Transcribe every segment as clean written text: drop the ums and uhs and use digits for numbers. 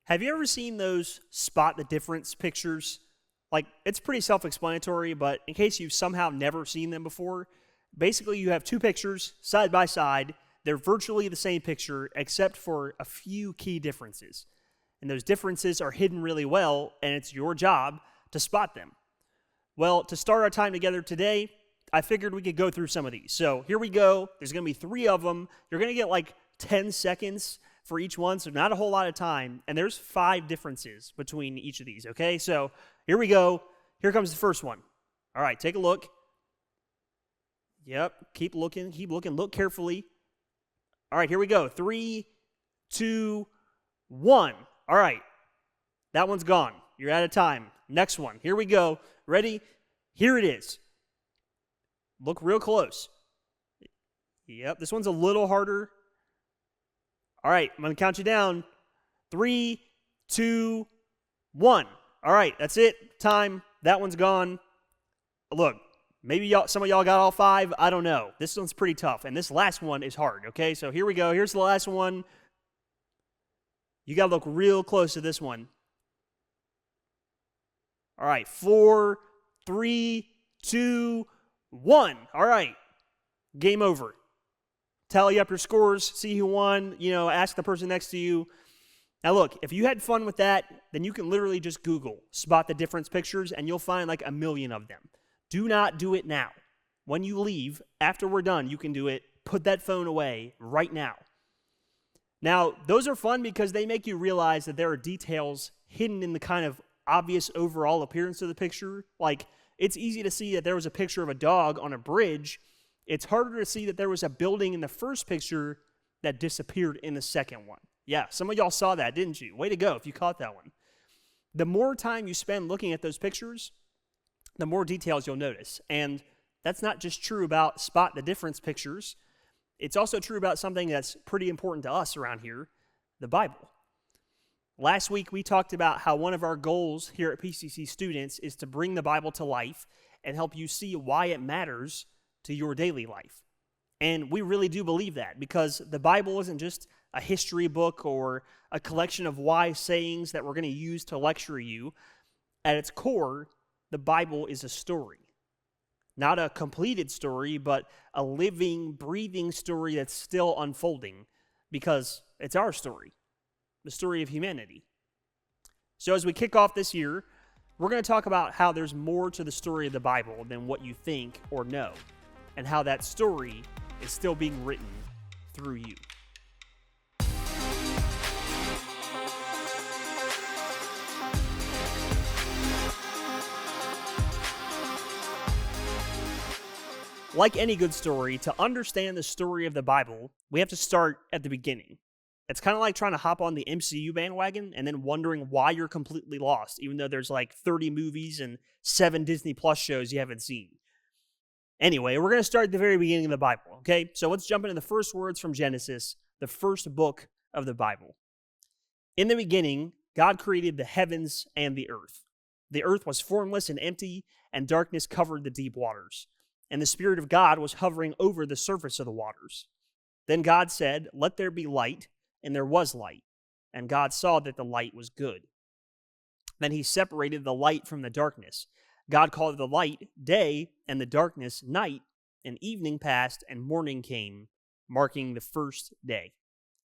Have you ever seen those spot the difference pictures? Like, it's pretty self-explanatory, but in case you've somehow never seen them before, basically you have two pictures side by side. They're virtually the same picture except for a few key differences. And those differences are hidden really well, and it's your job to spot them. Well, to start our time together today, I figured we could go through some of these. So here we go. There's going to be 3 of them. You're going to get like 10 seconds for each one, so not a whole lot of time. And there's 5 differences between each of these, okay? So here we go. Here comes the first one. All right, take a look. Yep, keep looking, look carefully. All right, here we go. 3, 2, 1. All right, that one's gone. You're out of time. Next one. Here we go. Ready? Here it is. Look real close. Yep, this one's a little harder. All right, I'm going to count you down. 3, 2, 1. All right, that's it. Time. That one's gone. Look, maybe some of y'all got all 5. I don't know. This one's pretty tough, and this last one is hard, okay? So here we go. Here's the last one. You got to look real close to this one. All right, 4, 3, 2, 1. All right, game over. Tally up your scores, see who won, ask the person next to you. Now look, if you had fun with that, then you can literally just Google spot the difference pictures and you'll find like a million of them. Do not do it now. When you leave, after we're done, you can do it. Put that phone away right now. Now, those are fun because they make you realize that there are details hidden in the kind of obvious overall appearance of the picture. Like, it's easy to see that there was a picture of a dog on a bridge. It's harder to see that there was a building in the first picture that disappeared in the second one. Yeah, some of y'all saw that, didn't you? Way to go if you caught that one. The more time you spend looking at those pictures, the more details you'll notice. And that's not just true about spot the difference pictures. It's also true about something that's pretty important to us around here, the Bible. Last week, we talked about how one of our goals here at PCC students is to bring the Bible to life and help you see why it matters to your daily life. And we really do believe that because the Bible isn't just a history book or a collection of wise sayings that we're going to use to lecture you. At its core, the Bible is a story. Not a completed story, but a living, breathing story that's still unfolding because it's our story, the story of humanity. So as we kick off this year, we're going to talk about how there's more to the story of the Bible than what you think or know, and how that story is still being written through you. Like any good story, to understand the story of the Bible, we have to start at the beginning. It's kind of like trying to hop on the MCU bandwagon and then wondering why you're completely lost, even though there's like 30 movies and 7 Disney Plus shows you haven't seen. Anyway, we're going to start at the very beginning of the Bible, okay? So let's jump into the first words from Genesis, the first book of the Bible. In the beginning, God created the heavens and the earth. The earth was formless and empty, and darkness covered the deep waters. And the Spirit of God was hovering over the surface of the waters. Then God said, "Let there be light," and there was light. And God saw that the light was good. Then he separated the light from the darkness. God called the light day, and the darkness night, and evening passed, and morning came, marking the first day.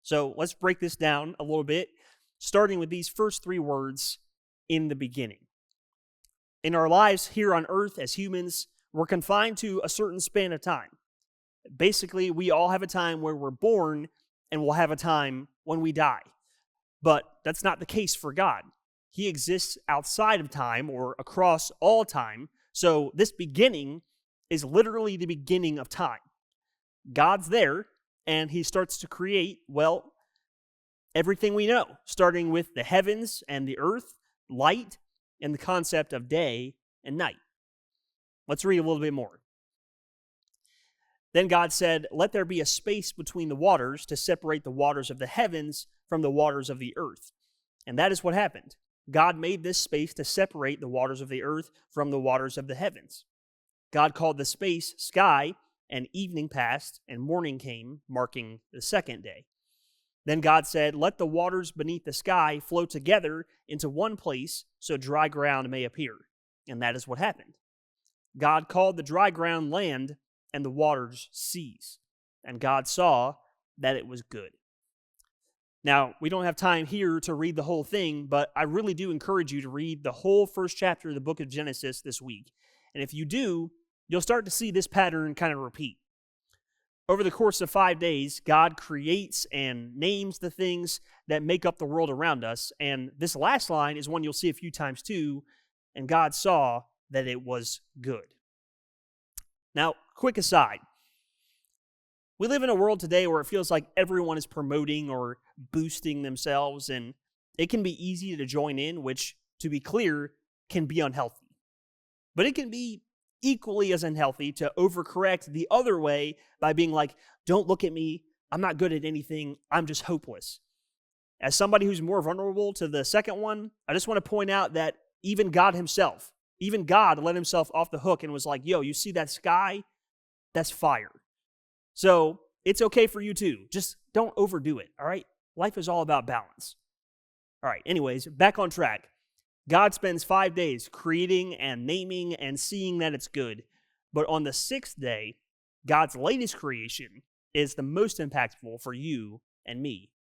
So let's break this down a little bit, starting with these first 3 words, in the beginning. In our lives here on earth as humans, we're confined to a certain span of time. Basically, we all have a time where we're born, and we'll have a time when we die. But that's not the case for God. He exists outside of time or across all time. So this beginning is literally the beginning of time. God's there, and he starts to create, well, everything we know, starting with the heavens and the earth, light, and the concept of day and night. Let's read a little bit more. Then God said, "Let there be a space between the waters to separate the waters of the heavens from the waters of the earth." And that is what happened. God made this space to separate the waters of the earth from the waters of the heavens. God called the space sky, and evening passed, and morning came, marking the second day. Then God said, "Let the waters beneath the sky flow together into one place, so dry ground may appear." And that is what happened. God called the dry ground land, and the waters seas. And God saw that it was good. Now, we don't have time here to read the whole thing, but I really do encourage you to read the whole first chapter of the book of Genesis this week. And if you do, you'll start to see this pattern kind of repeat. Over the course of 5 days, God creates and names the things that make up the world around us. And this last line is one you'll see a few times too. And God saw that it was good. Now, quick aside. We live in a world today where it feels like everyone is promoting or boosting themselves, and it can be easy to join in, which, to be clear, can be unhealthy. But it can be equally as unhealthy to overcorrect the other way by being like, "Don't look at me, I'm not good at anything, I'm just hopeless." As somebody who's more vulnerable to the second one, I just want to point out that even God himself, even God let himself off the hook and was like, "Yo, you see that sky? That's fire." So it's okay for you too. Just don't overdo it, all right? Life is all about balance. All right, anyways, back on track. God spends 5 days creating and naming and seeing that it's good. But on the sixth day, God's latest creation is the most impactful for you and me.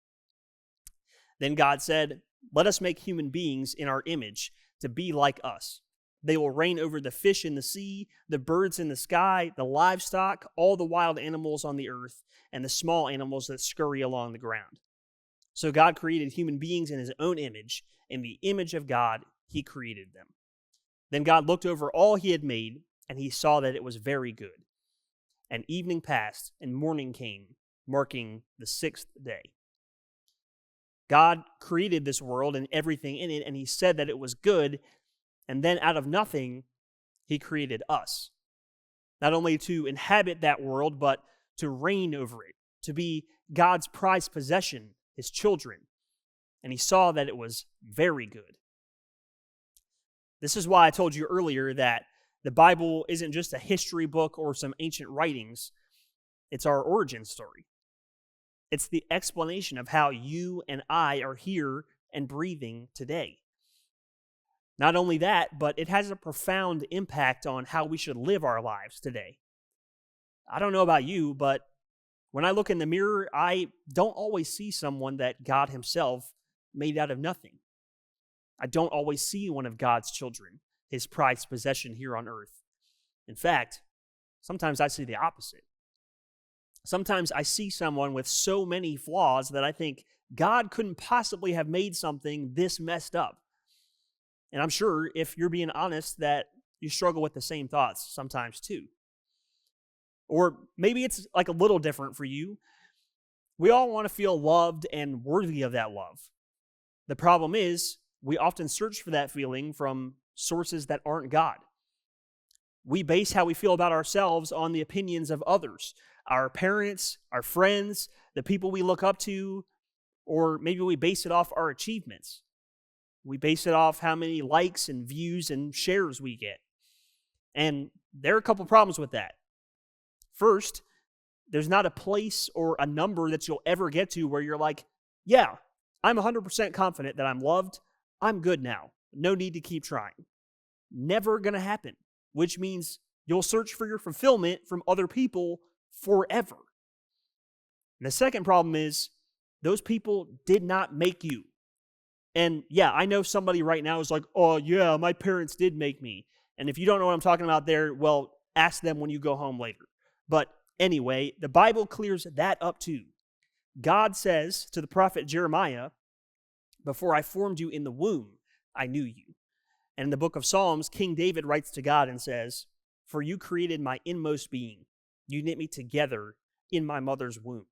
Then God said, "Let us make human beings in our image to be like us. They will reign over the fish in the sea, the birds in the sky, the livestock, all the wild animals on the earth, and the small animals that scurry along the ground." So God created human beings in his own image. In the image of God, he created them. Then God looked over all he had made, and he saw that it was very good. And evening passed, and morning came, marking the sixth day. God created this world and everything in it, and he said that it was good. And then out of nothing, he created us. Not only to inhabit that world, but to reign over it, to be God's prized possession, his children. And he saw that it was very good. This is why I told you earlier that the Bible isn't just a history book or some ancient writings. It's our origin story. It's the explanation of how you and I are here and breathing today. Not only that, but it has a profound impact on how we should live our lives today. I don't know about you, but when I look in the mirror, I don't always see someone that God himself made out of nothing. I don't always see one of God's children, his prized possession here on earth. In fact, sometimes I see the opposite. Sometimes I see someone with so many flaws that I think God couldn't possibly have made something this messed up. And I'm sure, if you're being honest, that you struggle with the same thoughts sometimes too. Or maybe it's like a little different for you. We all want to feel loved and worthy of that love. The problem is, we often search for that feeling from sources that aren't God. We base how we feel about ourselves on the opinions of others, our parents, our friends, the people we look up to, or maybe we base it off our achievements. We base it off how many likes and views and shares we get. And there are a couple problems with that. First, there's not a place or a number that you'll ever get to where you're like, "Yeah, I'm 100% confident that I'm loved. I'm good now. No need to keep trying." Never going to happen, which means you'll search for your fulfillment from other people forever. And the second problem is those people did not make you. And yeah, I know somebody right now is like, "Oh yeah, my parents did make me." And if you don't know what I'm talking about there, well, ask them when you go home later. But anyway, the Bible clears that up too. God says to the prophet Jeremiah, "Before I formed you in the womb, I knew you." And in the book of Psalms, King David writes to God and says, "For you created my inmost being. You knit me together in my mother's womb."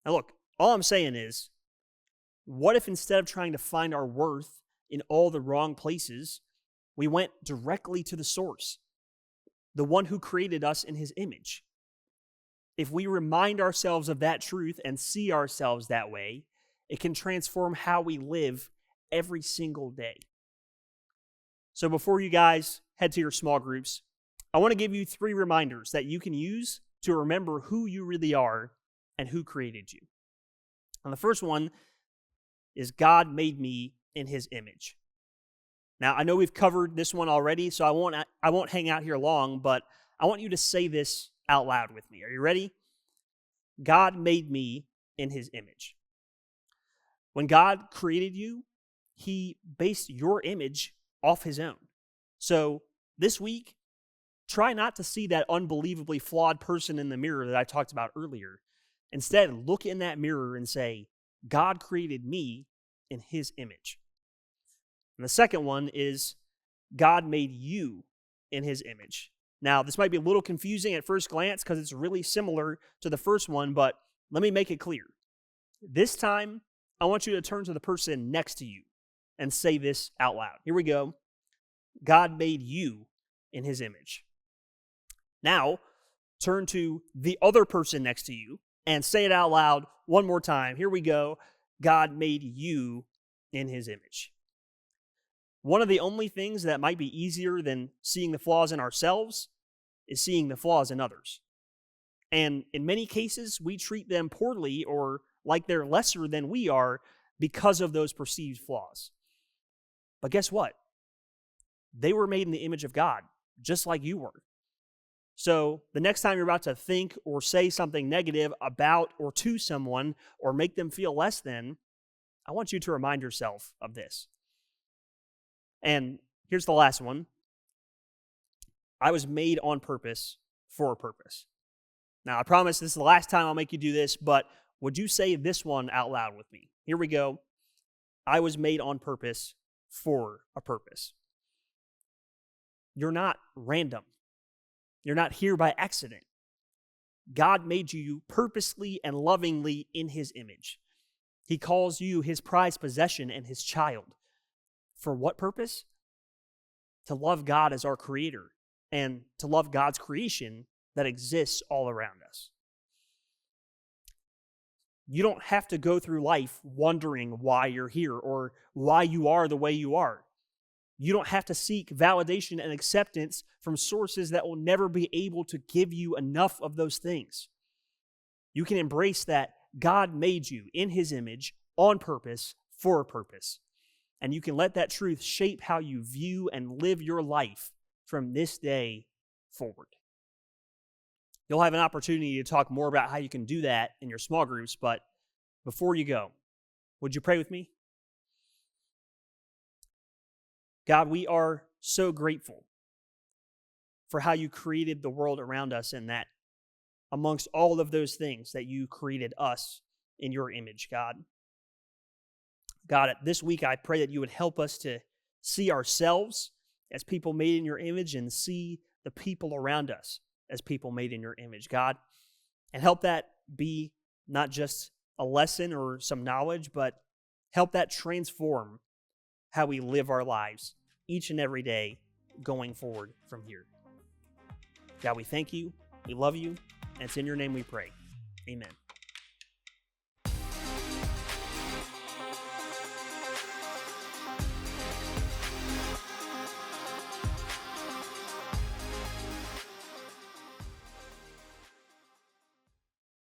Now look, all I'm saying is, what if instead of trying to find our worth in all the wrong places, we went directly to the source, the one who created us in his image? If we remind ourselves of that truth and see ourselves that way, it can transform how we live every single day. So before you guys head to your small groups, I want to give you 3 reminders that you can use to remember who you really are and who created you. And the first one is God made me in his image. Now, I know we've covered this one already, so I won't hang out here long, but I want you to say this out loud with me. Are you ready? God made me in his image. When God created you, he based your image off his own. So this week, try not to see that unbelievably flawed person in the mirror that I talked about earlier. Instead, look in that mirror and say, God created me in his image. And the second one is, God made you in his image. Now, this might be a little confusing at first glance because it's really similar to the first one, but let me make it clear. This time, I want you to turn to the person next to you and say this out loud. Here we go. God made you in his image. Now, turn to the other person next to you and say it out loud one more time. Here we go. God made you in his image. One of the only things that might be easier than seeing the flaws in ourselves is seeing the flaws in others. And in many cases, we treat them poorly or like they're lesser than we are because of those perceived flaws. But guess what? They were made in the image of God, just like you were. So the next time you're about to think or say something negative about or to someone or make them feel less than, I want you to remind yourself of this. And here's the last one. I was made on purpose for a purpose. Now, I promise this is the last time I'll make you do this, but would you say this one out loud with me? Here we go. I was made on purpose for a purpose. You're not random. You're not here by accident. God made you purposely and lovingly in his image. He calls you his prized possession and his child. For what purpose? To love God as our creator and to love God's creation that exists all around us. You don't have to go through life wondering why you're here or why you are the way you are. You don't have to seek validation and acceptance from sources that will never be able to give you enough of those things. You can embrace that God made you in his image on purpose for a purpose. And you can let that truth shape how you view and live your life from this day forward. You'll have an opportunity to talk more about how you can do that in your small groups, but before you go, would you pray with me? God, we are so grateful for how you created the world around us and that amongst all of those things that you created us in your image, God. God, this week I pray that you would help us to see ourselves as people made in your image and see the people around us as people made in your image, God. And help that be not just a lesson or some knowledge, but help that transform how we live our lives each and every day going forward from here. God, we thank you, we love you, and it's in your name we pray. Amen.